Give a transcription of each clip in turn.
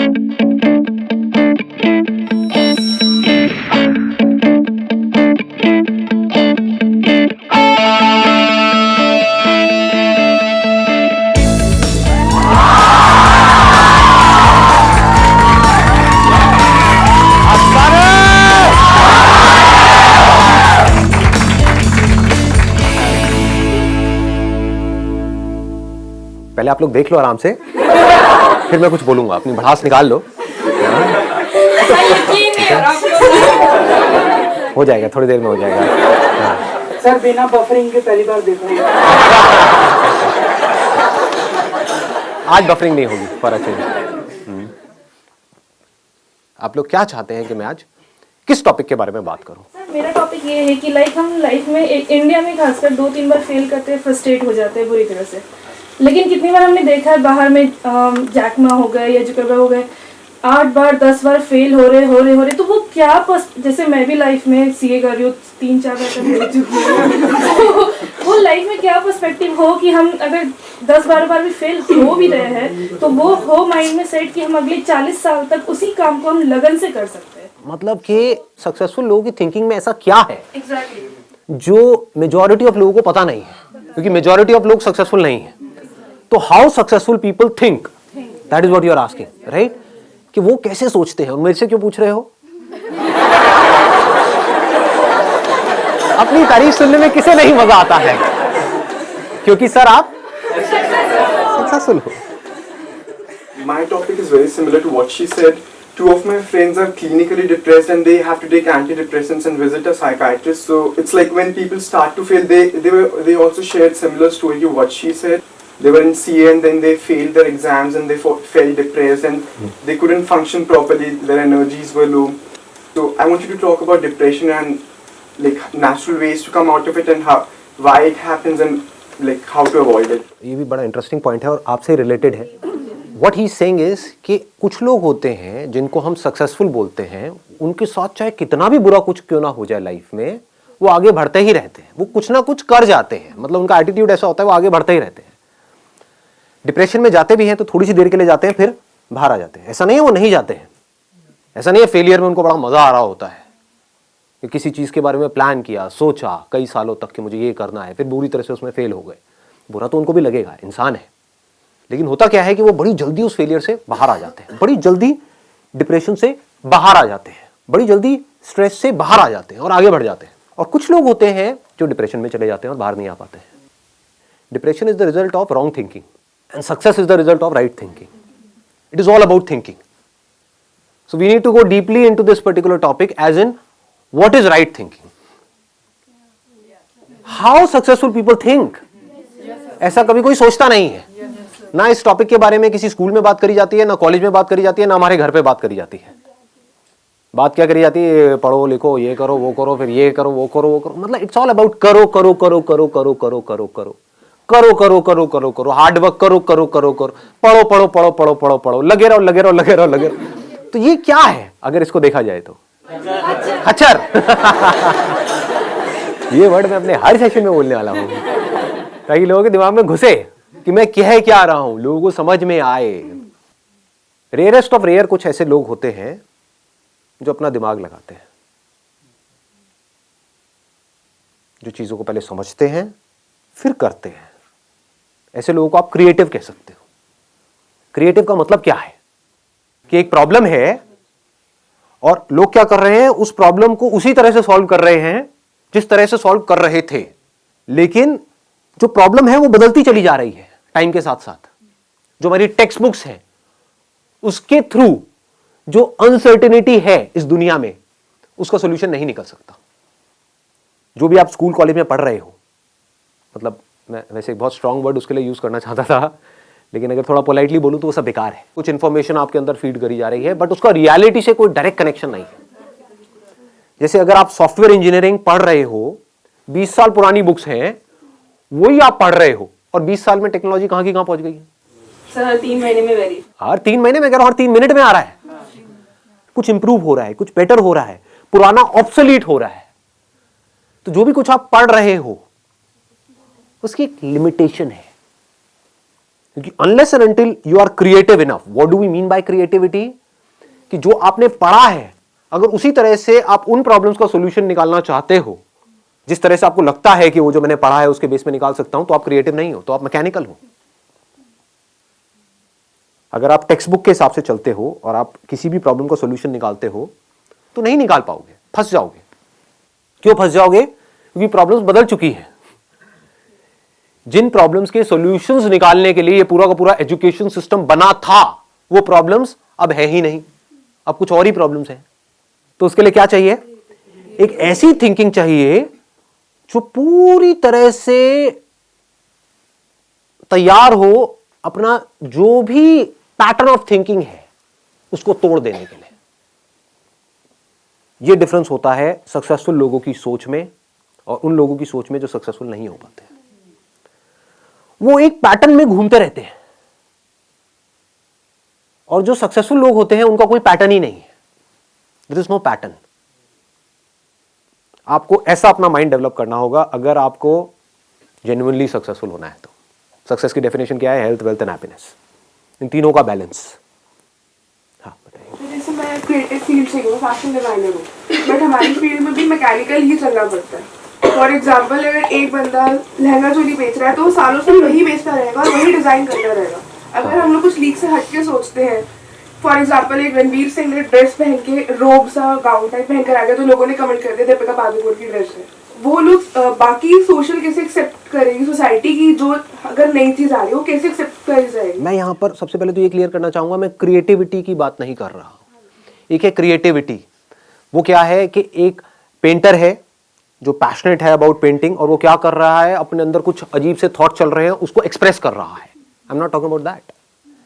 पहले आप लोग देख लो आराम से, फिर मैं कुछ बोलूंगा, अपनी भड़ास निकाल लो। हो जाएगा, थोड़ी देर में हो जाएगा। सर बिना बफरिंग के पहली बार देख रहे हैं। आज बफरिंग नहीं होगी, पर अच्छे। आप लोग क्या चाहते हैं कि मैं आज किस टॉपिक के बारे में बात करूं? सर मेरा टॉपिक ये है कि हम लाइफ में इंडिया में खासकर 2-3 बार फेल करते हैं, फ्रस्ट्रेट हो जाते हैं बुरी तरह से। लेकिन कितनी बार हमने देखा है बाहर में जैक मा हो गए या जुकरबर्ग हो गए, 8 बार 10 बार फेल हो रहे तो वो क्या जैसे मैं भी लाइफ में सीए कर रही हूँ, 3-4 बार तक हो चुकी हूँ। वो लाइफ में क्या पर्सपेक्टिव हो कि हम अगर 10-12 बार भी फेल हो भी रहे हैं तो वो हो माइंड में सेट कि हम अगले 40 साल तक उसी काम को हम लगन से कर सकते हैं। मतलब कि सक्सेसफुल लोगों की थिंकिंग में ऐसा क्या है एग्जैक्टली जो मेजॉरिटी ऑफ लोगों को पता नहीं है, क्योंकि मेजॉरिटी ऑफ लोग सक्सेसफुल नहीं है। तो how successful people think, that is what you are asking, right? कि वो कैसे सोचते हैं, और मेरे से क्यों पूछ रहे हो? अपनी तारीफ सुनने में किसे नहीं मजा आता है? क्योंकि सर आप सक्सेसफुल हो। My topic is very similar to what she said. 2 of my friends are clinically depressed and they have to take antidepressants and visit a psychiatrist. So it's like when people start to fail, they also shared similar story to what she said. They were in CA and then they failed their exams and they felt depressed and they couldn't function properly. Their energies were low. So I want you to talk about depression and like natural ways to come out of it and why it happens and like how to avoid it. ये भी बड़ा interesting point है और आपसे related है। What he is saying is कि कुछ लोग होते हैं जिनको हम सक्सेसफुल बोलते हैं, उनके साथ चाहे कितना भी बुरा कुछ क्यों ना हो जाए लाइफ में, वो आगे बढ़ते ही रहते हैं, वो कुछ ना कुछ कर जाते हैं। मतलब उनका एटीट्यूड ऐसा होता है, वो आगे बढ़ते ही रहते हैं। डिप्रेशन में जाते भी हैं तो थोड़ी सी देर के लिए जाते हैं, फिर बाहर आ जाते हैं। ऐसा नहीं है वो नहीं जाते हैं, ऐसा नहीं है फेलियर में उनको बड़ा मजा आ रहा होता है कि किसी चीज के बारे में प्लान किया, सोचा कई सालों तक कि मुझे ये करना है, फिर बुरी तरह से उसमें फेल हो गए। बुरा तो उनको भी लगेगा, इंसान है। लेकिन होता क्या है कि वो बड़ी जल्दी उस फेलियर से बाहर आ जाते हैं, बड़ी जल्दी डिप्रेशन से बाहर आ जाते हैं, बड़ी जल्दी स्ट्रेस से बाहर आ जाते हैं और आगे बढ़ जाते हैं। और कुछ लोग होते हैं जो डिप्रेशन में चले जाते हैं और बाहर नहीं आ पाते हैं। Depression is the result of wrong thinking and success is the result of right thinking. It is all about thinking. So we need to go deeply into this particular topic, as in what is right thinking, how successful people think. ऐसा कभी कोई सोचता नहीं है, ना इस topic के बारे में किसी स्कूल में बात करी जाती है, ना कॉलेज में बात करी जाती है, ना हमारे घर पे बात करी जाती है। बात क्या करी जाती है? पढ़ो लिखो, ये करो वो करो, फिर ये करो वो करो वो करो। मतलब इट्स ऑल अबाउट करो करो करो करो करो करो करो करो करो करो करो करो करो, हार्ड वर्क करो करो करो करो, पढ़ो पढ़ो पढ़ो पढ़ो पढ़ो पढ़ो, लगे रहो लगे रहो लगे रहो लगे रहो। तो ये क्या है अगर इसको देखा जाए तो? खच्चर। ये वर्ड मैं अपने हर सेशन में बोलने वाला हूं ताकि लोगों के दिमाग में घुसे कि मैं कह क्या रहा हूं, लोगों को समझ में आए। रेयरेस्ट ऑफ रेयर कुछ ऐसे लोग होते हैं जो अपना दिमाग लगाते हैं, जो चीजों को पहले समझते हैं फिर करते हैं। ऐसे लोगों को आप क्रिएटिव कह सकते हो। क्रिएटिव का मतलब क्या है कि एक प्रॉब्लम है और लोग क्या कर रहे हैं, उस प्रॉब्लम को उसी तरह से सॉल्व कर रहे हैं जिस तरह से सॉल्व कर रहे थे, लेकिन जो प्रॉब्लम है वो बदलती चली जा रही है टाइम के साथ साथ। जो हमारी टेक्स्ट बुक्स है उसके थ्रू जो अनसर्टेनिटी है इस दुनिया में, उसका सॉल्यूशन नहीं निकल सकता। जो भी आप स्कूल कॉलेज में पढ़ रहे हो, मतलब मैं वैसे एक बहुत स्ट्रांग वर्ड उसके लिए यूज करना चाहता था, लेकिन अगर थोड़ा पोलाइटली बोलूं तो वो सब बेकार है। कुछ इंफॉर्मेशन आपके अंदर फीड करी जा रही है, बट उसका रियलिटी से कोई डायरेक्ट कनेक्शन नहीं है। जैसे अगर आप सॉफ्टवेयर इंजीनियरिंग पढ़ रहे हो, 20 साल पुरानी बुक्स हैं, वही आप पढ़ रहे हो, और 20 साल में टेक्नोलॉजी कहां की कहां पहुंच गई है। सर 3 महीने में वेरी, हर 3 महीने में, हर 3 मिनट में आ रहा है। कुछ इंप्रूव हो रहा है, कुछ बेटर हो रहा है, पुराना ऑब्सोलीट हो रहा है। तो जो भी कुछ आप पढ़ रहे हो उसकी एक लिमिटेशन है, क्योंकि unless and until you are creative enough. What do we mean by creativity? कि जो आपने पढ़ा है अगर उसी तरह से आप उन प्रॉब्लम्स का सॉल्यूशन निकालना चाहते हो जिस तरह से आपको लगता है कि वो जो मैंने पढ़ा है उसके बेस में निकाल सकता हूं, तो आप क्रिएटिव नहीं हो, तो आप मैकेनिकल हो। अगर आप टेक्स्ट बुक के हिसाब से चलते हो और आप किसी भी प्रॉब्लम का सॉल्यूशन निकालते हो तो नहीं निकाल पाओगे, फंस जाओगे। क्यों फंस जाओगे? क्योंकि प्रॉब्लम्स बदल चुकी हैं। जिन प्रॉब्लम्स के सॉल्यूशंस निकालने के लिए ये पूरा का पूरा एजुकेशन सिस्टम बना था, वो प्रॉब्लम्स अब है ही नहीं, अब कुछ और ही प्रॉब्लम्स हैं। तो उसके लिए क्या चाहिए? एक ऐसी थिंकिंग चाहिए जो पूरी तरह से तैयार हो अपना जो भी पैटर्न ऑफ थिंकिंग है उसको तोड़ देने के लिए। यह डिफरेंस होता है सक्सेसफुल लोगों की सोच में और उन लोगों की सोच में जो सक्सेसफुल नहीं हो पाते। वो एक पैटर्न में घूमते रहते हैं और जो सक्सेसफुल लोग होते हैं उनका कोई पैटर्न ही नहीं है। There is no pattern. आपको ऐसा अपना माइंड डेवलप करना होगा अगर आपको जेन्युइनली सक्सेसफुल होना है। तो सक्सेस की डेफिनेशन क्या है? हेल्थ, वेल्थ एंड हैप्पीनेस, इन तीनों का बैलेंस। हाँ बताइए। तो जैसे मैं क्रिएटिव फील्ड से हूँ, फैशन डिजाइनर हूँ, बट हमारी फील्ड में भी मैकेनिकल ही चलना पड़ता है। फॉर एग्जाम्पल अगर एक बंदा लहंगा चोली बेच रहा है तो वो सालों से वही बेचता रहेगा और वही डिजाइन करता रहेगा। अगर हम लोग कुछ लीक से हटके सोचते हैं, फॉर एग्जाम्पल एक रणवीर सिंह ने ड्रेस पहन के रोब सा गाउन टाइप पहन कर आ गया तो लोगों ने कमेंट कर दिया दीपिका पादुकोण की ड्रेस है। वो लोग बाकी सोशल कैसे एक्सेप्ट करेगी सोसाइटी की? जो अगर नई चीज आ रही हो कैसे एक्सेप्ट करी जाएगी? मैं यहां पर सबसे पहले तो ये क्लियर करना चाहूंगा, मैं क्रिएटिविटी की बात नहीं कर रहा। एक है क्रिएटिविटी, वो क्या है कि एक पेंटर है जो पैशनेट है अबाउट पेंटिंग और वो क्या कर रहा है, अपने अंदर कुछ अजीब से थॉट चल रहे हैं उसको एक्सप्रेस कर रहा है। I am not talking about that,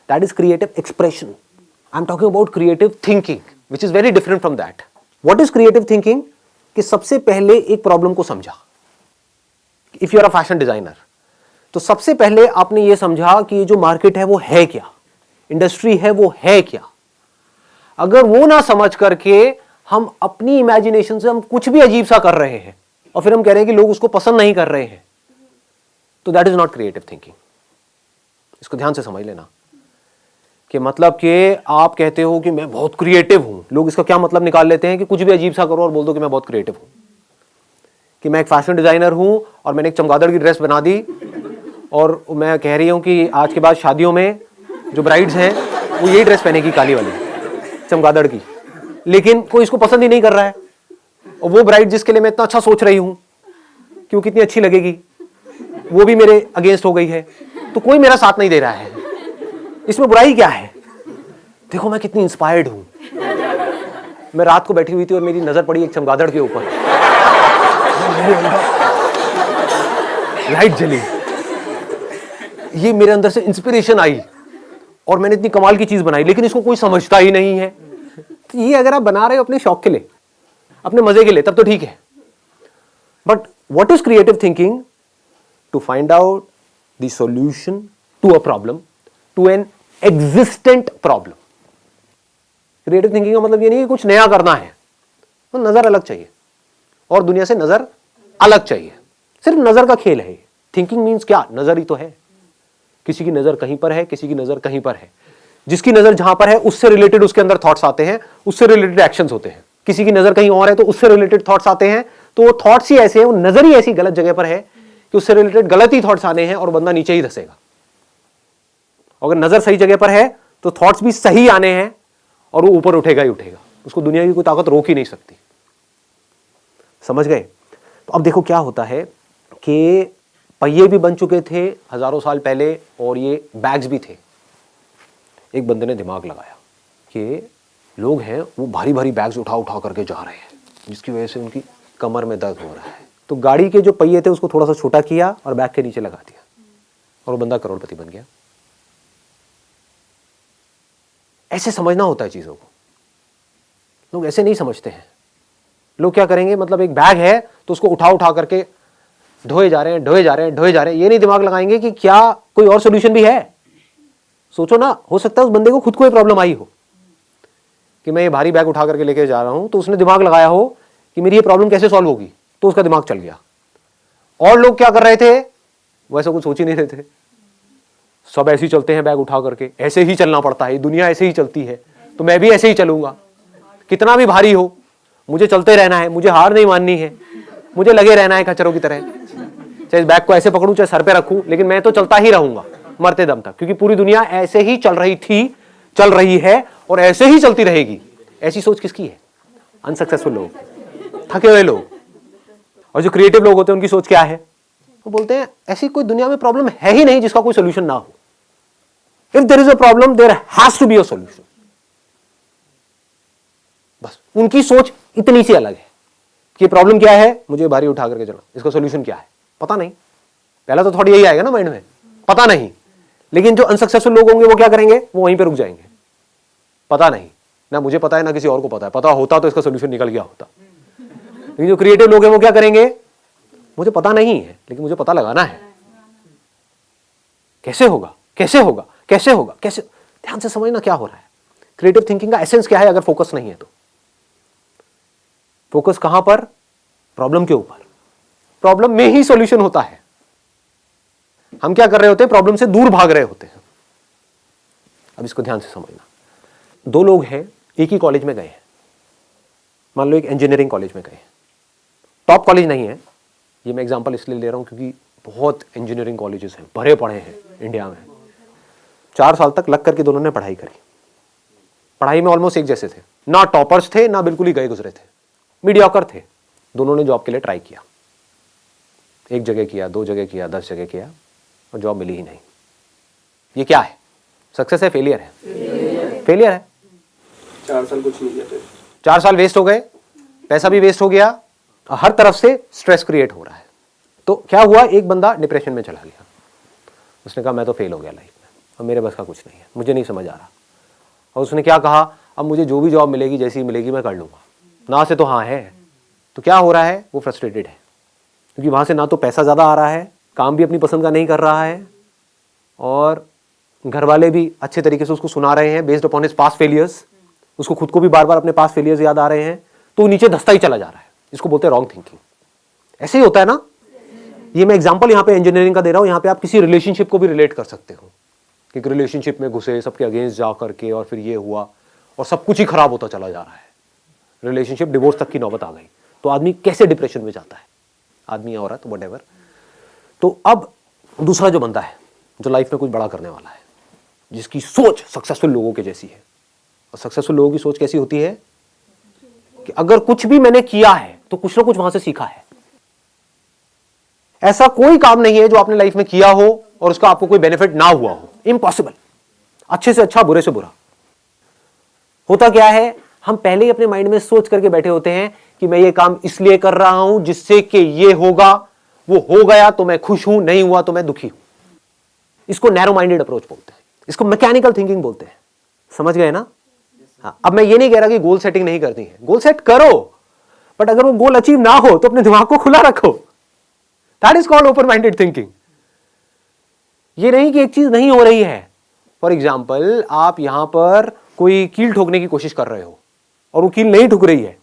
that is creative expression. I am talking about creative thinking which is very different from that. What is creative thinking? कि सबसे पहले एक प्रॉब्लम को समझा। If you are a fashion designer तो सबसे पहले आपने ये समझा कि ये जो मार्केट है वो है क्या, इंडस्ट्री है वो है क्या। अगर वो ना समझ करके हम अपनी इमेजिनेशन से हम कुछ भी अजीब सा कर रहे हैं और फिर हम कह रहे हैं कि लोग उसको पसंद नहीं कर रहे हैं, तो that is not creative thinking. इसको ध्यान से समझ लेना कि मतलब कि आप कहते हो कि मैं बहुत क्रिएटिव हूं, लोग इसका क्या मतलब निकाल लेते हैं कि कुछ भी अजीब सा करो और बोल दो कि मैं बहुत क्रिएटिव हूं। कि मैं एक फैशन डिजाइनर हूं और मैंने एक चमगादड़ की ड्रेस बना दी और मैं कह रही हूं कि आज के बाद शादियों में जो ब्राइड्स हैं वो यही ड्रेस पहनेगी, काली वाली चमगादड़ की, लेकिन कोई इसको पसंद ही नहीं कर रहा है। और वो ब्राइड जिसके लिए मैं इतना अच्छा सोच रही हूं कि वो कितनी अच्छी लगेगी, वो भी मेरे अगेंस्ट हो गई है, तो कोई मेरा साथ नहीं दे रहा है। इसमें बुराई क्या है? देखो मैं कितनी इंस्पायर्ड हूं। मैं रात को बैठी हुई थी और मेरी नजर पड़ी एक चमगादड़ के ऊपर, लाइट जली, ये मेरे अंदर से इंस्पिरेशन आई और मैंने इतनी कमाल की चीज बनाई, लेकिन इसको कोई समझता ही नहीं है। तो ये अगर आप बना रहे हो अपने शौक के लिए, अपने मजे के लिए, तब तो ठीक है। But what is creative thinking? To find out the solution to a problem, to an existent problem. Creative thinking का मतलब ये नहीं कि कुछ नया करना है, तो नजर अलग चाहिए और दुनिया से नजर अलग चाहिए। सिर्फ नजर का खेल है। थिंकिंग मीन्स क्या? नजर ही तो है। किसी की नजर कहीं पर है, किसी की नजर कहीं पर है। जिसकी नजर जहां पर है उससे रिलेटेड उसके अंदर थॉट्स आते हैं, उससे रिलेटेड एक्शंस होते हैं। किसी की नजर कहीं और है तो उससे रिलेटेड थॉट्स आते हैं, तो वो थॉट्स ही ऐसे हैं, वो नजर ही ऐसी गलत जगह पर है कि उससे रिलेटेड गलत ही थॉट्स आने हैं और बंदा नीचे ही धसेगा। अगर नजर सही जगह पर है तो थॉट्स भी सही आने हैं और वो ऊपर उठेगा ही उठेगा। उसको दुनिया की कोई ताकत रोक ही नहीं सकती। समझ गए? तो अब देखो क्या होता है कि पहिए भी बन चुके थे हजारों साल पहले और ये बैग्स भी थे। एक बंदे ने दिमाग लगाया कि लोग हैं वो भारी भारी बैग्स उठा उठा करके जा रहे हैं, जिसकी वजह से उनकी कमर में दर्द हो रहा है। तो गाड़ी के जो पहिए थे उसको थोड़ा सा छोटा किया और बैग के नीचे लगा दिया और वो बंदा करोड़पति बन गया। ऐसे समझना होता है चीजों को। लोग ऐसे नहीं समझते हैं। लोग क्या करेंगे, मतलब एक बैग है तो उसको उठा उठा करके ढोए जा रहे हैं, ढोए जा रहे हैं, ढोए जा रहे हैं। ये नहीं दिमाग लगाएंगे कि क्या कोई और सोल्यूशन भी है। सोचो ना, हो सकता है उस बंदे को खुद को ये प्रॉब्लम आई हो कि मैं ये भारी बैग उठा करके लेके जा रहा हूं, तो उसने दिमाग लगाया हो कि मेरी ये प्रॉब्लम कैसे सॉल्व होगी, तो उसका दिमाग चल गया। और लोग क्या कर रहे थे, वो ऐसा कुछ सोच ही नहीं रहे थे। सब ऐसे ही चलते हैं बैग उठा करके, ऐसे ही चलना पड़ता है, दुनिया ऐसे ही चलती है। तो मैं भी ऐसे ही चलूंगा, कितना भी भारी हो मुझे चलते रहना है, मुझे हार नहीं माननी है, मुझे लगे रहना है खच्चरों की तरह, चाहे इस बैग को ऐसे पकड़ूं चाहे सर पे रखूं, लेकिन मैं तो चलता ही रहूंगा मरते दम तक, क्योंकि पूरी दुनिया ऐसे ही चल रही थी, चल रही है और ऐसे ही चलती रहेगी। ऐसी सोच किसकी है? अनसक्सेसफुल लोग, थके हुए लोग। और जो क्रिएटिव लोग होते हैं उनकी सोच क्या है? वो बोलते हैं ऐसी कोई दुनिया में प्रॉब्लम है ही नहीं जिसका कोई सोल्यूशन ना हो। If there is a problem there has to be a solution. बस उनकी सोच इतनी सी अलग है कि प्रॉब्लम क्या है, मुझे भारी उठा करके चलो, इसका सोल्यूशन क्या है पता नहीं। पहला तो थोड़ी यही आएगा ना माइंड में, पता नहीं। लेकिन जो अनसक्सेसफुल लोग होंगे वो क्या करेंगे? वो वहीं पे रुक जाएंगे, पता नहीं, ना मुझे पता है ना किसी और को पता है, पता होता तो इसका सोल्यूशन निकल गया होता। लेकिन जो क्रिएटिव लोग हैं वो क्या करेंगे? मुझे पता नहीं है लेकिन मुझे पता लगाना है, कैसे होगा, कैसे होगा, कैसे होगा, कैसे। ध्यान से समझना क्या हो रहा है। क्रिएटिव थिंकिंग का एसेंस क्या है? अगर फोकस नहीं है तो फोकस कहां पर? प्रॉब्लम के ऊपर। प्रॉब्लम में ही सॉल्यूशन होता है। हम क्या कर रहे होते हैं? प्रॉब्लम से दूर भाग रहे होते हैं। अब इसको ध्यान से समझना। दो लोग हैं, एक ही कॉलेज में गए हैं, मान लो एक इंजीनियरिंग कॉलेज में गए, टॉप कॉलेज नहीं है, ये मैं एग्जांपल इसलिए ले रहा हूं क्योंकि बहुत इंजीनियरिंग कॉलेजेस हैं, भरे पड़े हैं इंडिया में। 4 साल तक लग करके दोनों ने पढ़ाई करी, पढ़ाई में ऑलमोस्ट एक जैसे थे, ना टॉपर्स थे ना बिल्कुल ही गए गुजरे थे, मीडियोकर थे। दोनों ने जॉब के लिए ट्राई किया, एक जगह किया, 2 जगह किया, 10 जगह किया और जॉब मिली ही नहीं। ये क्या है? सक्सेस है, फेलियर है? फेलियर है। 4 साल कुछ नहीं किया, 4 साल वेस्ट हो गए, पैसा भी वेस्ट हो गया, हर तरफ से स्ट्रेस क्रिएट हो रहा है। तो क्या हुआ? एक बंदा डिप्रेशन में चला गया, उसने कहा मैं तो फेल हो गया लाइफ में, अब मेरे बस का कुछ नहीं है, मुझे नहीं समझ आ रहा। और उसने क्या कहा? अब मुझे जो भी जॉब मिलेगी, जैसी मिलेगी मैं कर लूंगा, ना से तो हाँ है। तो क्या हो रहा है? वो फ्रस्ट्रेटेड है क्योंकि वहां से ना तो पैसा ज्यादा आ रहा है, काम भी अपनी पसंद का नहीं कर रहा है, और घर वाले भी अच्छे तरीके से उसको सुना रहे हैं based upon his past failures, उसको खुद को भी बार बार अपने पास्ट फेलियर्स याद आ रहे हैं, तो नीचे धंसता ही चला जा रहा है। इसको बोलते हैं रॉन्ग थिंकिंग। ऐसे ही होता है ना। ये मैं एग्जांपल यहाँ पे इंजीनियरिंग का दे रहा हूँ, यहाँ पे आप किसी रिलेशनशिप को भी रिलेट कर सकते हो कि एक रिलेशनशिप में घुसे, सबके अगेंस्ट जा करके, और फिर ये हुआ और सब कुछ ही खराब होता चला जा रहा है, रिलेशनशिप डिवोर्स तक की नौबत आ गई, तो आदमी कैसे डिप्रेशन में जाता है, आदमी या औरत व्हाटएवर। तो अब दूसरा जो बंदा है, जो लाइफ में कुछ बड़ा करने वाला है, जिसकी सोच सक्सेसफुल लोगों के जैसी है, और सक्सेसफुल लोगों की सोच कैसी होती है कि अगर कुछ भी मैंने किया है तो कुछ ना कुछ वहां से सीखा है। ऐसा कोई काम नहीं है जो आपने लाइफ में किया हो और उसका आपको कोई बेनिफिट ना हुआ हो, इम्पॉसिबल। अच्छे से अच्छा, बुरे से बुरा। होता क्या है? हम पहले ही अपने माइंड में सोच करके बैठे होते हैं कि मैं ये काम इसलिए कर रहा हूं जिससे कि ये होगा, वो हो गया तो मैं खुश हूं, नहीं हुआ तो मैं दुखी हूं। इसको नैरो माइंडेड अप्रोच बोलते हैं, इसको मैकेनिकल थिंकिंग बोलते हैं। समझ गए ना? हाँ, अब मैं ये नहीं कह रहा कि गोल सेटिंग नहीं करनी है, गोल सेट करो, बट अगर वो गोल अचीव ना हो तो अपने दिमाग को खुला रखो। That is called open minded thinking. ये नहीं कि एक चीज नहीं हो रही है। फॉर एग्जाम्पल, आप यहां पर कोई कील ठोकने की कोशिश कर रहे हो और वो कील नहीं ठुक रही है,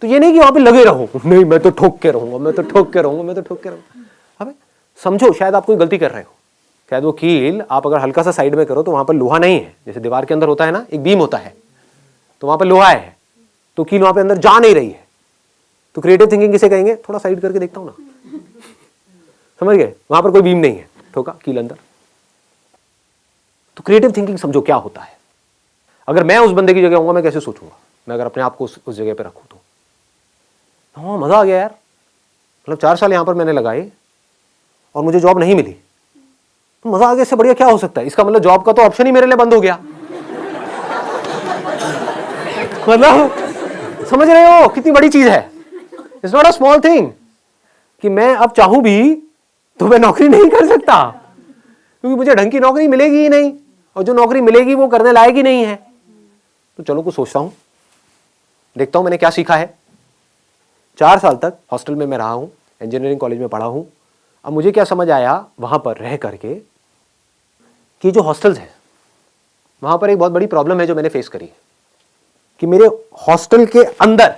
तो ये नहीं कि वहां पे लगे रहो, नहीं मैं तो ठोक के रहूंगा, मैं तो ठोक के रहूंगा, मैं तो ठोक के रहूंगा। अबे समझो, शायद आप कोई गलती कर रहे हो, शायद वो कील आप अगर हल्का सा साइड में करो तो वहां पर लोहा नहीं है, जैसे दीवार के अंदर होता है ना, एक बीम होता है, तो वहां पर लोहा है, तो कील वहां पे अंदर जा नहीं रही है। तो क्रिएटिव थिंकिंग किसे कहेंगे? थोड़ा साइड करके देखता हूं ना, समझ गए? वहां पर कोई बीम नहीं है, ठोका कील अंदर। तो क्रिएटिव थिंकिंग समझो क्या होता है। अगर मैं उस बंदे की जगह होऊंगा, मैं कैसे सोचूंगा? मैं अगर अपने आप को उस जगह पे रखूं तो हाँ, मजा आ गया यार, मतलब 4 साल यहां पर मैंने लगाए और मुझे जॉब नहीं मिली, तो मजा आ गया, इससे बढ़िया क्या हो सकता है? इसका मतलब जॉब का तो ऑप्शन ही मेरे लिए बंद हो गया। मतलब समझ रहे हो कितनी बड़ी चीज है? It's not a small thing कि मैं अब चाहूं भी तो मैं नौकरी नहीं कर सकता, क्योंकि मुझे ढंग की नौकरी मिलेगी ही नहीं, और जो नौकरी मिलेगी वो करने लायक ही नहीं है। तो चलो कुछ सोचता हूं, देखता हूं मैंने क्या सीखा है। 4 साल तक हॉस्टल में मैं रहा हूं, इंजीनियरिंग कॉलेज में पढ़ा हूं। अब मुझे क्या समझ आया वहां पर रह करके कि जो हॉस्टल्स हैं वहां पर एक बहुत बड़ी प्रॉब्लम है जो मैंने फेस करी, कि मेरे हॉस्टल के अंदर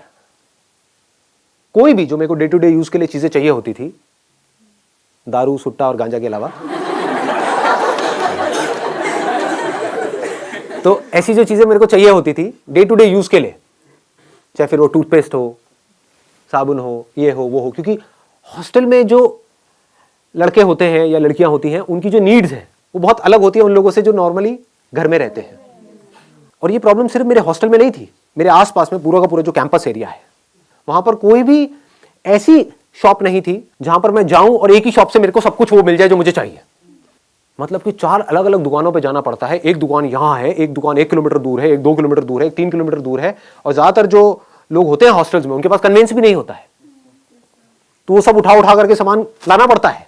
कोई भी जो मेरे को डे टू डे यूज के लिए चीजें चाहिए होती थी, दारू, सुट्टा और गांजा के अलावा, तो ऐसी जो चीजें मेरे को चाहिए होती थी डे टू डे यूज के लिए, चाहे फिर वो टूथपेस्ट हो, साबुन हो, ये हो वो हो, क्योंकि हॉस्टल में जो लड़के होते हैं या लड़कियां होती हैं उनकी जो नीड्स हैं वो बहुत अलग होती है उन लोगों से जो नॉर्मली घर में रहते हैं। और ये प्रॉब्लम सिर्फ मेरे हॉस्टल में नहीं थी, मेरे आसपास में पूरा का पूरा जो कैंपस एरिया है वहां पर कोई भी ऐसी शॉप नहीं थी जहां पर मैं जाऊं और एक ही शॉप से मेरे को सब कुछ वो मिल जाए जो मुझे चाहिए। मतलब कि 4 अलग अलग दुकानों पे जाना पड़ता है। एक दुकान यहाँ है, एक दुकान 1 किलोमीटर दूर है, एक 2 किलोमीटर दूर है, एक 3 किलोमीटर दूर है, और ज्यादातर जो लोग होते हैं हॉस्टल्स में उनके पास कन्वेंस भी नहीं होता है, तो वो सब उठा उठा करके सामान लाना पड़ता है।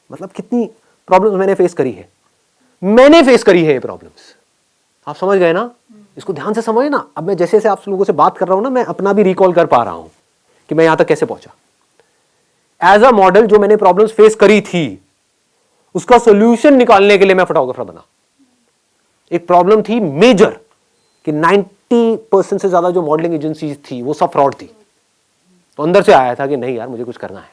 मतलब कितनी प्रॉब्लम्स मैंने फेस करी है, मैंने फेस करी है ये प्रॉब्लम्स। आप समझ गए ना? इसको ध्यान से समझे ना। अब मैं जैसे जैसे आप लोगों से बात कर रहा हूं ना, मैं अपना भी रिकॉल कर पा रहा हूं कि मैं यहां तक कैसे पहुंचा। एज अ मॉडल जो मैंने प्रॉब्लम्स फेस करी थी उसका सोल्यूशन निकालने के लिए मैं फोटोग्राफर बना। एक प्रॉब्लम थी मेजर कि 90% से ज्यादा जो मॉडलिंग एजेंसीज थी वो सब फ्रॉड थी। तो अंदर से आया था कि नहीं यार मुझे कुछ करना है।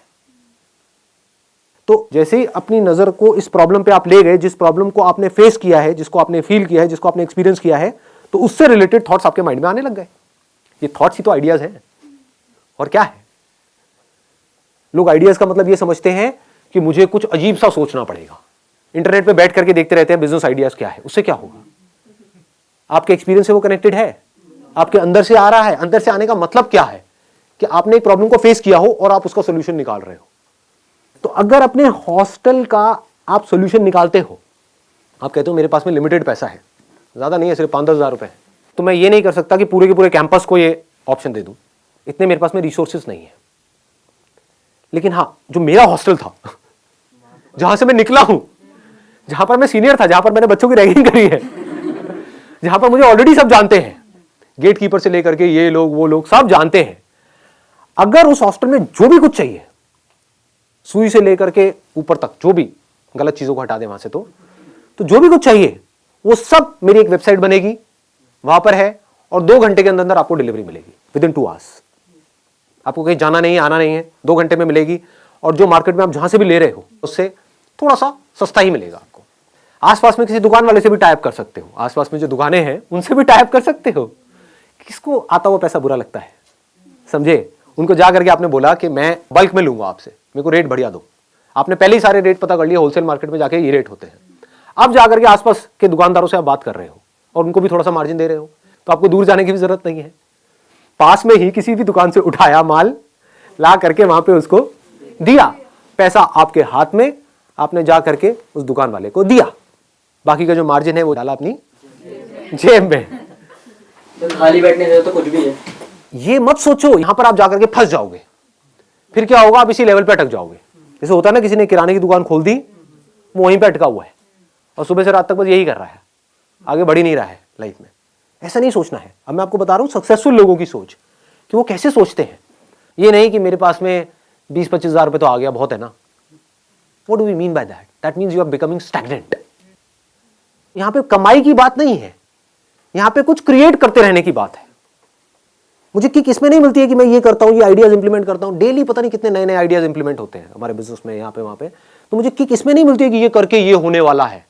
तो जैसे ही अपनी नजर को इस प्रॉब्लम पे आप ले गए, जिस प्रॉब्लम को आपने फेस किया है, जिसको आपने फील किया है, जिसको आपने एक्सपीरियंस किया है, तो उससे रिलेटेड थॉट्स आपके माइंड में आने लग गए। ये थॉट्स ही तो आइडियाज हैं, और क्या है। लोग आइडियाज का मतलब ये समझते हैं कि मुझे कुछ अजीब सा सोचना पड़ेगा। इंटरनेट पे बैठ करके देखते रहते हैं बिजनेस आइडियाज क्या है, उससे क्या होगा। आपके एक्सपीरियंस से वो कनेक्टेड है, आपके अंदर से आ रहा है। अंदर से आने का मतलब क्या है कि आपने एक प्रॉब्लम को फेस किया हो और आप उसका सोल्यूशन निकाल रहे हो। तो अगर अपने हॉस्टल का आप सोल्यूशन निकालते हो, आप कहते हो मेरे पास में लिमिटेड पैसा है, ज्यादा नहीं है, सिर्फ 5-10 हज़ार रुपए है, तो मैं ये नहीं कर सकता कि पूरे के पूरे कैंपस को ये ऑप्शन दे दूं, इतने मेरे पास में रिसोर्सेज नहीं है। लेकिन हाँ, जो मेरा हॉस्टल था जहां से मैं निकला हूं, जहां पर मैं सीनियर था, जहां पर मैंने बच्चों की रैगिंग करी है, जहां पर मुझे ऑलरेडी सब जानते हैं, गेट कीपर से लेकर के ये लोग वो लोग सब जानते हैं। अगर उस हॉस्टल में जो भी कुछ चाहिए, सुई से लेकर के ऊपर तक, जो भी गलत चीजों को हटा दे वहां से, तो जो भी कुछ चाहिए वो सब मेरी एक वेबसाइट बनेगी, वहां पर है, और 2 घंटे के अंदर अंदर आपको डिलीवरी मिलेगी विदिन 2 आवर्स। आपको कहीं जाना नहीं है, आना नहीं है, 2 घंटे में मिलेगी। और जो मार्केट में आप जहां से भी ले रहे हो उससे थोड़ा सा सस्ता ही मिलेगा आपको। आसपास में किसी दुकान वाले से भी टाइप कर सकते हो, आसपास में जो दुकानें हैं उनसे भी टाइप कर सकते हो। किसको आता हुआ पैसा बुरा लगता है, समझे। उनको जा करके आपने बोला कि मैं बल्क में लूंगा आपसे, मेरे को रेट बढ़िया दो। आपने पहले ही सारे रेट पता कर लिए, होलसेल मार्केट में जाके ये रेट होते हैं। अब जाकर के आसपास के दुकानदारों से आप बात कर रहे हो और उनको भी थोड़ा सा मार्जिन दे रहे हो, तो आपको दूर जाने की भी जरूरत नहीं है। पास में ही किसी भी दुकान से उठाया माल, ला करके वहां पे उसको दिया, पैसा आपके हाथ में, आपने जा करके उस दुकान वाले को दिया, बाकी का जो मार्जिन है वो डाला अपनी जेब में। तो खाली बैठने से तो कुछ भी है। ये मत सोचो यहां पर आप जाकर के फंस जाओगे, फिर क्या होगा, आप इसी लेवल पे अटक जाओगे। जैसे होता है ना, किसी ने किराने की दुकान खोल दी, वो वहीं पे अटका हुआ है और सुबह से रात तक बस यही कर रहा है, आगे बढ़ ही नहीं रहा है लाइफ में। ऐसा नहीं सोचना है। अब मैं आपको बता रहा हूं सक्सेसफुल लोगों की सोच, कि वो कैसे सोचते हैं। ये नहीं कि मेरे पास में 20-25 हज़ार रुपए तो आ गया, बहुत है ना। What do we mean by that? That means you are becoming stagnant. यहां पे कमाई की बात नहीं है, यहां पे कुछ क्रिएट करते रहने की बात है। मुझे किक इसमें नहीं मिलती है कि मैं ये करता हूं, ये आइडियाज इंप्लीमेंट करता हूं। डेली पता नहीं कितने नए नए आइडियाज इंप्लीमेंट होते हैं हमारे बिजनेस में, यहाँ पे वहां पे। तो मुझे किक इसमें नहीं मिलती है कि ये करके ये होने वाला है,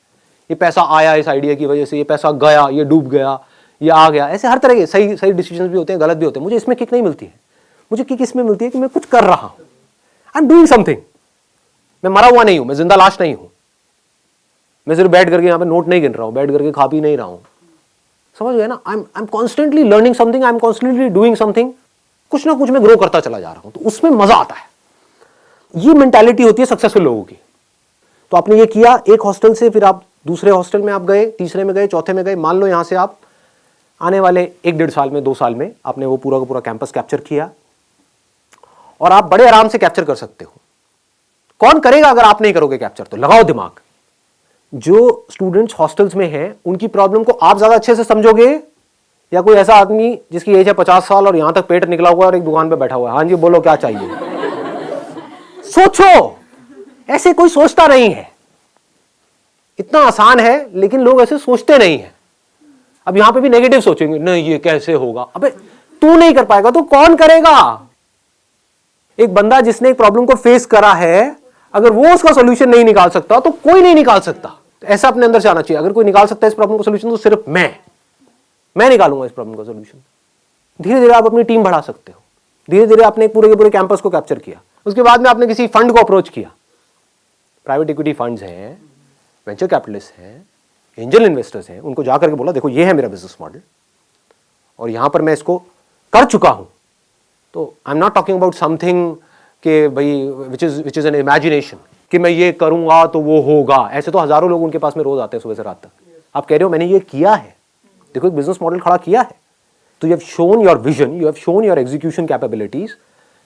ये पैसा आया इस आइडिया की वजह से, ये पैसा गया, ये डूब गया, ये आ गया। ऐसे हर तरह के सही सही डिसीजन भी होते हैं, गलत भी होते हैं। मुझे इसमें किक नहीं मिलती है। मुझे किक इसमें मिलती है कि मैं कुछ कर रहा हूं, आई एम डूइंग समथिंग। मैं मरा हुआ नहीं हूं, मैं जिंदा लाश नहीं हूं। मैं सिर्फ बैठ करके यहाँ पे नोट नहीं गिन रहा हूं, बैठ करके खा पी नहीं रहा हूं। समझ गए ना? I am constantly learning something, I am constantly doing something. कुछ ना कुछ मैं ग्रो करता चला जा रहा हूं, तो उसमें मजा आता है। ये मेंटालिटी होती है सक्सेसफुल लोगों की। तो आपने ये किया, एक हॉस्टल से फिर आप दूसरे हॉस्टल में आप गए, तीसरे में गए, चौथे में गए। मान लो यहां से आप आने वाले 1-1.5 साल में, 2 साल में आपने वो पूरा का पूरा कैंपस कैप्चर किया, और आप बड़े आराम से कैप्चर कर सकते हो। कौन करेगा अगर आप नहीं करोगे कैप्चर? तो लगाओ दिमाग। जो स्टूडेंट्स हॉस्टल्स में हैं उनकी प्रॉब्लम को आप ज्यादा अच्छे से समझोगे, या कोई ऐसा आदमी जिसकी एज है 50 साल और यहां तक पेट निकला हुआ है और एक दुकान पे बैठा हुआ है, हाँ जी बोलो क्या चाहिए? सोचो। ऐसे कोई सोचता नहीं है। इतना आसान है, लेकिन लोग ऐसे सोचते नहीं है। अब यहां पे भी नेगेटिव सोचेंगे, नहीं ये कैसे होगा। अबे तू नहीं कर पाएगा तो कौन करेगा? एक बंदा जिसने एक प्रॉब्लम को फेस करा है, अगर वो उसका सॉल्यूशन नहीं निकाल सकता तो कोई नहीं निकाल सकता। ऐसा अपने अंदर से आना चाहिए। अगर कोई निकाल सकता है इस प्रॉब्लम का सॉल्यूशन तो सिर्फ मैं। मैं निकालूंगा इस प्रॉब्लम का सोल्यूशन। धीरे धीरे आप अपनी टीम बढ़ा सकते हो। धीरे धीरे आपने पूरे के पूरे कैंपस को कैप्चर किया। उसके बाद में आपने किसी फंड को अप्रोच किया, प्राइवेट इक्विटी फंड्स हैं, वेंचर कैपिटलिस्ट हैं, एंजल इन्वेस्टर्स हैं, उनको जाकर के बोला देखो ये है मेरा बिजनेस मॉडल और यहां पर मैं इसको कर चुका हूं। तो आई am not talking about something कि भाई विच इज एन इमेजिनेशन कि मैं ये करूंगा तो वो होगा। ऐसे तो हजारों लोग उनके पास में रोज आते हैं सुबह से रात तक। आप कह रहे हो मैंने ये किया है, देखो एक बिजनेस मॉडल खड़ा किया है। तो you have shown your vision, you have shown your execution capabilities,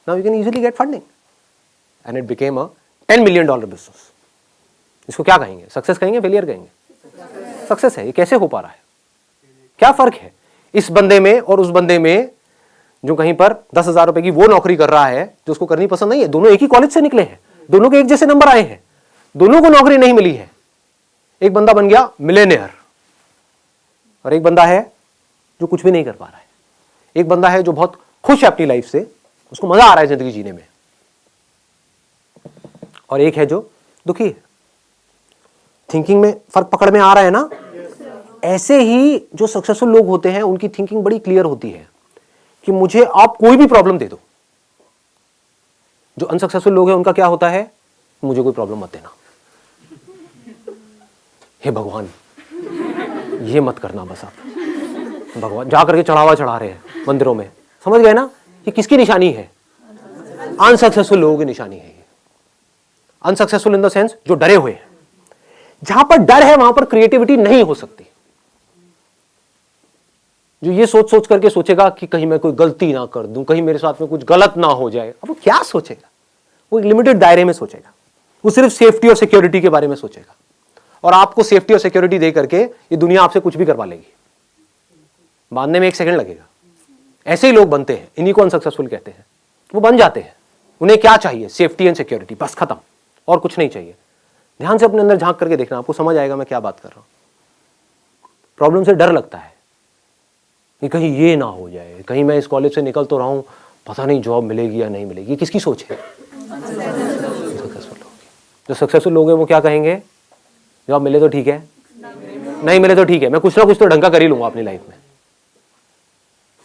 now you can easily get funding and it became a $10 million business. इसको क्या कहेंगे? सक्सेस कहेंगे, फेलियर कहेंगे? सक्सेस है। ये कैसे हो पा रहा है? क्या फर्क है इस बंदे में और उस बंदे में जो कहीं पर 10,000 रुपए की वो नौकरी कर रहा है जो उसको करनी पसंद नहीं है? दोनों एक ही कॉलेज से निकले हैं, दोनों के एक जैसे नंबर आए हैं, दोनों को नौकरी नहीं मिली है। एक बंदा बन गया मिलेनियर और एक बंदा है जो कुछ भी नहीं कर पा रहा है। एक बंदा है जो बहुत खुश है अपनी लाइफ से, उसको मजा आ रहा है जिंदगी जीने में, और एक है जो दुखी है। थिंकिंग में फर्क पकड़ में आ रहा है ना? ऐसे ही जो सक्सेसफुल लोग होते हैं उनकी थिंकिंग बड़ी क्लियर होती है कि मुझे आप कोई भी प्रॉब्लम दे दो। जो अनसक्सेसफुल लोग हैं उनका क्या होता है? मुझे कोई प्रॉब्लम मत देना, हे भगवान ये मत करना बस। आप भगवान जा करके चढ़ावा चढ़ा रहे हैं मंदिरों में, समझ गए ना? ये किसकी निशानी है? अनसक्सेसफुल लोगों की निशानी है। अनसक्सेसफुल इन द सेंस जो डरे हुए हैं। जहां पर डर है वहां पर क्रिएटिविटी नहीं हो सकती। जो ये सोच सोच करके सोचेगा कि कहीं मैं कोई गलती ना कर दूं, कहीं मेरे साथ में कुछ गलत ना हो जाए, अब वो क्या सोचेगा? वो एक लिमिटेड दायरे में सोचेगा। वो सिर्फ सेफ्टी और सिक्योरिटी के बारे में सोचेगा, और आपको सेफ्टी और सिक्योरिटी दे करके ये दुनिया आपसे कुछ भी करवा लेगी। बांधने में 1 सेकंड लगेगा। ऐसे ही लोग बनते हैं, इन्हीं को अनसक्सेसफुल कहते हैं। वो बन जाते हैं। उन्हें क्या चाहिए? सेफ्टी एंड सिक्योरिटी, बस खत्म, और कुछ नहीं चाहिए। ध्यान से अपने अंदर झांक करके देखना, आपको समझ आएगा मैं क्या बात कर रहा हूं। प्रॉब्लम से डर लगता है कि कहीं ये ना हो जाए, कहीं मैं इस कॉलेज से निकल तो रहा हूं, पता नहीं जॉब मिलेगी या नहीं मिलेगी। किसकी सोच है? सक्सेसफुल लोग। जो सक्सेसफुल लोग हैं वो क्या कहेंगे? जॉब मिले तो ठीक है, नहीं मिले तो ठीक है, मैं कुछ ना कुछ तो ढंग का कर ही लूंगा अपनी लाइफ में।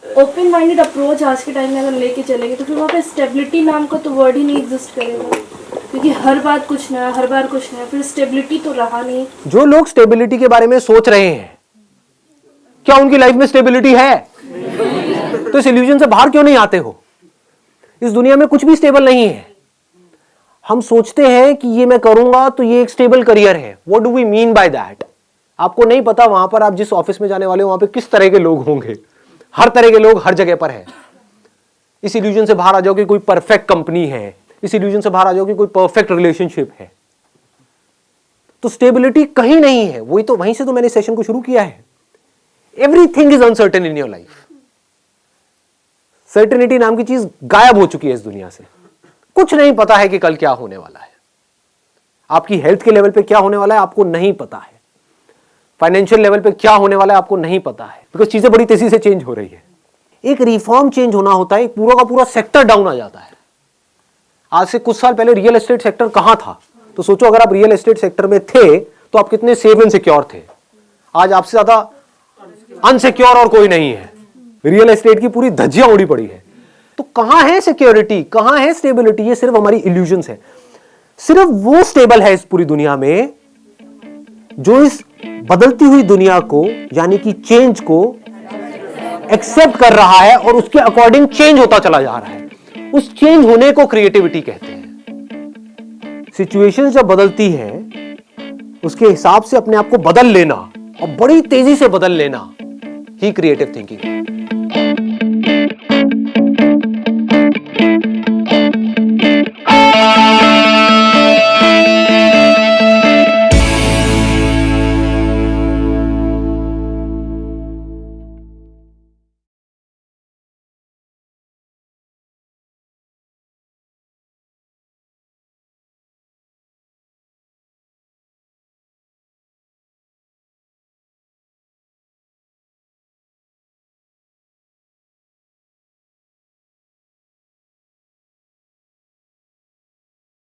ओपन माइंडेड अप्रोच आज के टाइम में अगर लेके चलेंगे तो फिर वहाँ पे स्टेबिलिटी नाम का तो वर्ड ही नहीं एग्जिस्ट करेगा, क्योंकि हर बात कुछ नया, हर बार कुछ नया, फिर स्टेबिलिटी तो रहा नहीं। जो लोग स्टेबिलिटी के बारे में सोच रहे हैं, क्या उनकी लाइफ में स्टेबिलिटी है? तो इस इल्यूजन से बाहर क्यों नहीं आते हो? इस दुनिया में कुछ भी स्टेबल नहीं है। हम सोचते हैं कि ये मैं करूंगा तो ये एक स्टेबल करियर है। What do we mean by that? आपको नहीं पता वहां पर आप जिस ऑफिस में जाने वाले हो वहां पे किस तरह के लोग होंगे। हर तरह के लोग हर जगह पर है। इस इल्यूजन से बाहर आ जाओ कि कोई परफेक्ट कंपनी है, इस इल्यूजन से बाहर आ जाओ कि कोई परफेक्ट रिलेशनशिप है। तो स्टेबिलिटी कहीं नहीं है। वही तो, वहीं से तो मैंने सेशन को शुरू किया है। Everything is uncertain in your life. Certainty नाम की चीज गायब हो चुकी है इस दुनिया से। कुछ नहीं पता है कि कल क्या होने वाला है। आपकी हेल्थ के लेवल पे क्या होने वाला है आपको नहीं पता है। फाइनेंशियल लेवल पे क्या होने वाला है आपको नहीं पता है, बिकॉज चीजें बड़ी तेजी से चेंज हो रही है। एक रिफॉर्म चेंज होना होता है, एक पूरा का पूरा सेक्टर डाउन आ जाता है। आज से कुछ साल पहले रियल एस्टेट सेक्टर कहां था? तो सोचो अगर आप रियल एस्टेट सेक्टर में थे तो आप कितने सेफ एंड सिक्योर थे। आज आपसे ज्यादा अनसिक्योर और कोई नहीं है। रियल एस्टेट की पूरी धज्जियां उड़ी पड़ी है। तो कहां है सिक्योरिटी, कहां है स्टेबिलिटी? ये सिर्फ हमारी इल्यूजन्स है। सिर्फ वो स्टेबल है इस पूरी दुनिया में जो इस बदलती हुई दुनिया को, यानी कि चेंज को एक्सेप्ट कर रहा है और उसके अकॉर्डिंग चेंज होता चला जा रहा है। उस चेंज होने को क्रिएटिविटी कहते हैं। सिचुएशन जब बदलती है उसके हिसाब से अपने आप को बदल लेना और बड़ी तेजी से बदल लेना ही क्रिएटिव थिंकिंग है।